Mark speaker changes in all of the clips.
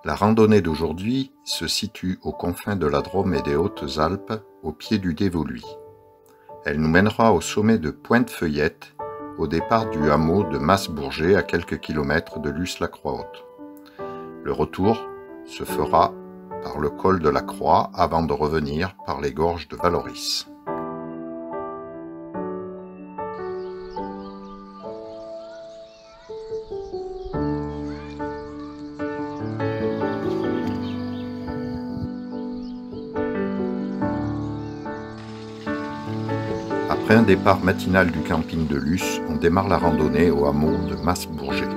Speaker 1: La randonnée d'aujourd'hui se situe aux confins de la Drôme et des Hautes-Alpes, au pied du Dévoluy. Elle nous mènera au sommet de Pointe-Feuillette, au départ du hameau de Mas-Bourget, à quelques kilomètres de Luce-la-Croix-Haute. Le retour se fera par le col de la Croix avant de revenir par les gorges de Vallauris. Après un départ matinal du camping de Luce, on démarre la randonnée au hameau de Mas-Bourget.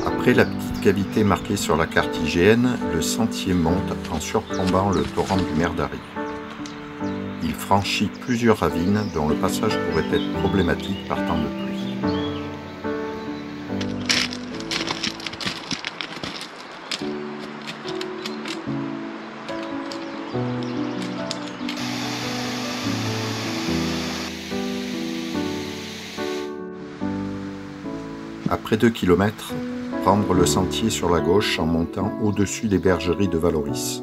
Speaker 1: Après la petite cavité marquée sur la carte IGN, le sentier monte en surplombant le torrent du Merdari. Il franchit plusieurs ravines dont le passage pourrait être problématique par temps de pluie. Après 2 km, prendre le sentier sur la gauche en montant au-dessus des bergeries de Vallauris.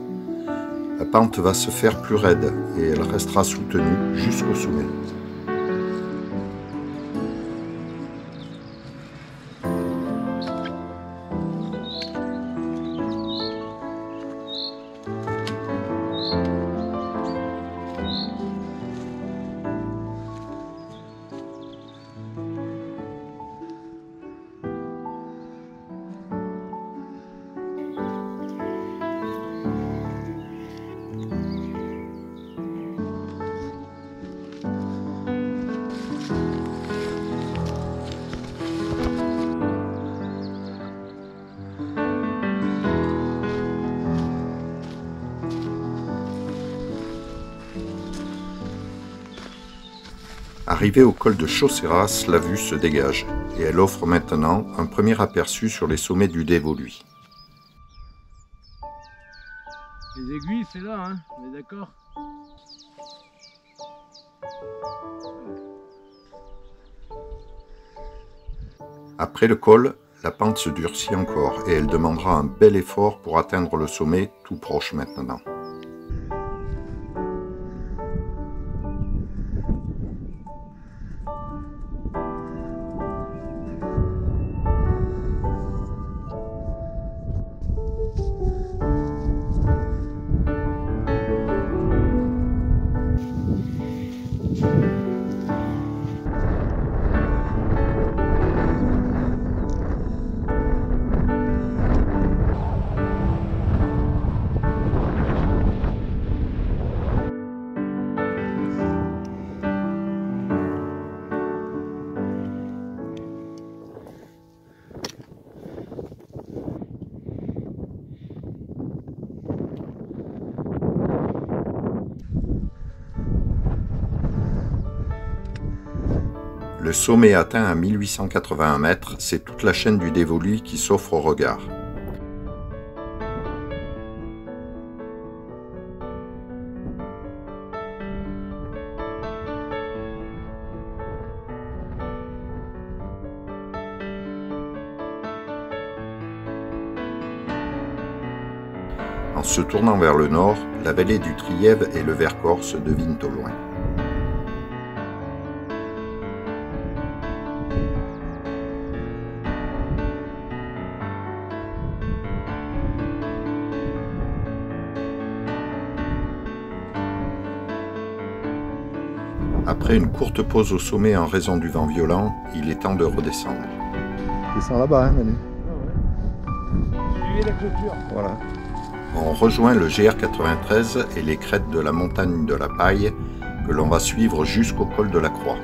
Speaker 1: La pente va se faire plus raide et elle restera soutenue jusqu'au sommet. Arrivée au col de Chausseyras, la vue se dégage et elle offre maintenant un premier aperçu sur les sommets du Dévoluy.
Speaker 2: Les aiguilles, c'est là, hein, on est d'accord?
Speaker 1: Après le col, la pente se durcit encore et elle demandera un bel effort pour atteindre le sommet tout proche maintenant. Le sommet atteint à 1881 mètres, c'est toute la chaîne du Dévoluy qui s'offre au regard. En se tournant vers le nord, la vallée du Trièves et le Vercors se devinent au loin. Après une courte pause au sommet en raison du vent violent, il est temps de redescendre.
Speaker 3: Descends là-bas, hein, Manu.
Speaker 2: suivez la clôture.
Speaker 1: Voilà. On rejoint le GR93 et les crêtes de la montagne de la Paille que l'on va suivre jusqu'au col de la Croix.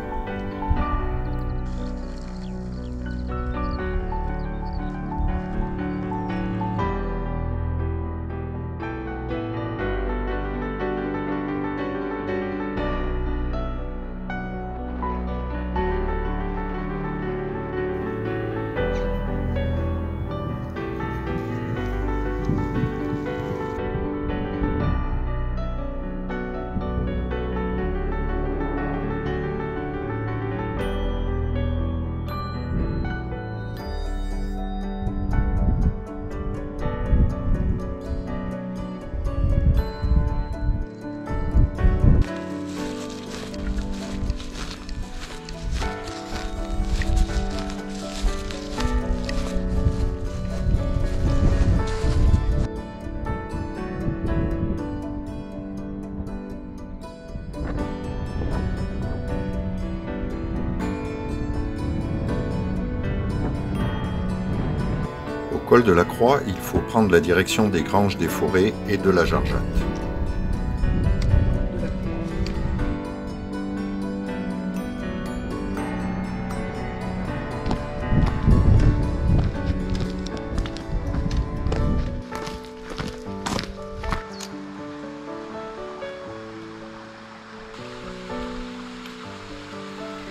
Speaker 1: Au col de la Croix, il faut prendre la direction des Granges des Forêts et de la Jargeatte.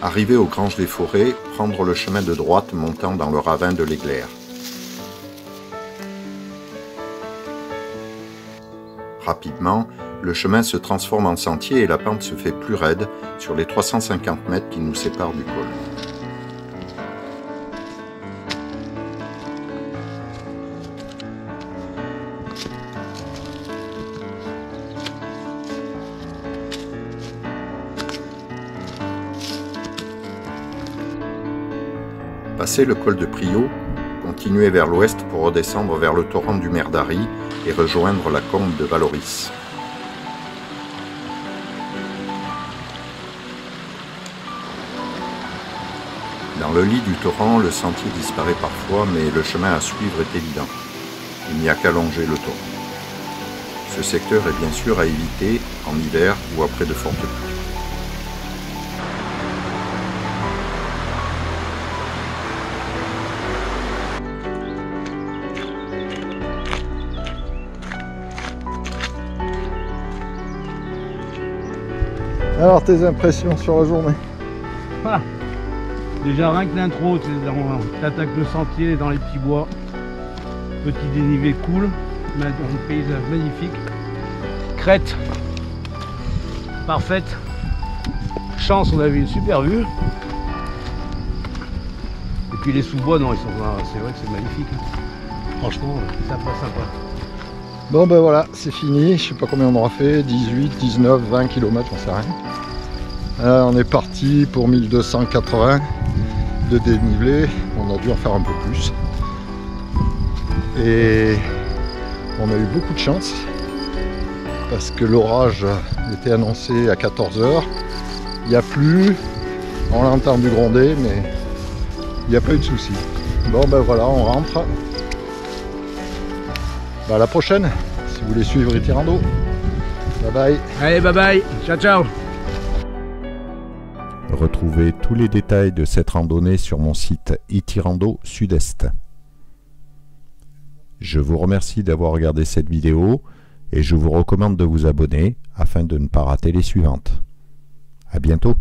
Speaker 1: Arrivé aux Granges des Forêts, prendre le chemin de droite montant dans le ravin de l'Aiglaire. Rapidement, le chemin se transforme en sentier et la pente se fait plus raide sur les 350 mètres qui nous séparent du col. Passé le col de Priault, continuez vers l'ouest pour redescendre vers le torrent du Merdari et rejoindre la combe de Valoris. Dans le lit du torrent, le sentier disparaît parfois, mais le chemin à suivre est évident. Il n'y a qu'à longer le torrent. Ce secteur est bien sûr à éviter en hiver ou après de fortes pluies.
Speaker 3: Alors, tes impressions sur la journée?
Speaker 2: Ah, déjà rien que l'intro, t'attaques le sentier dans les petits bois, petit dénivelé cool, un paysage magnifique, crête parfaite, chance on avait une super vue, et puis les sous-bois, non, c'est vrai que c'est magnifique, franchement sympa.
Speaker 3: Bon ben voilà, c'est fini, je sais pas combien on aura fait, 18, 19, 20 km, on sait rien. On est parti pour 1280 de dénivelé, on a dû en faire un peu plus. Et on a eu beaucoup de chance, parce que l'orage était annoncé à 14 h. Il n'y a plu, on l'a entendu gronder, mais il n'y a pas eu de souci. Bon ben voilà, on rentre. À la prochaine, si vous voulez suivre Itirando. Bye bye.
Speaker 2: Allez, bye bye, ciao.
Speaker 1: Retrouvez tous les détails de cette randonnée sur mon site Itirando Sud-Est. Je vous remercie d'avoir regardé cette vidéo et je vous recommande de vous abonner afin de ne pas rater les suivantes. À bientôt.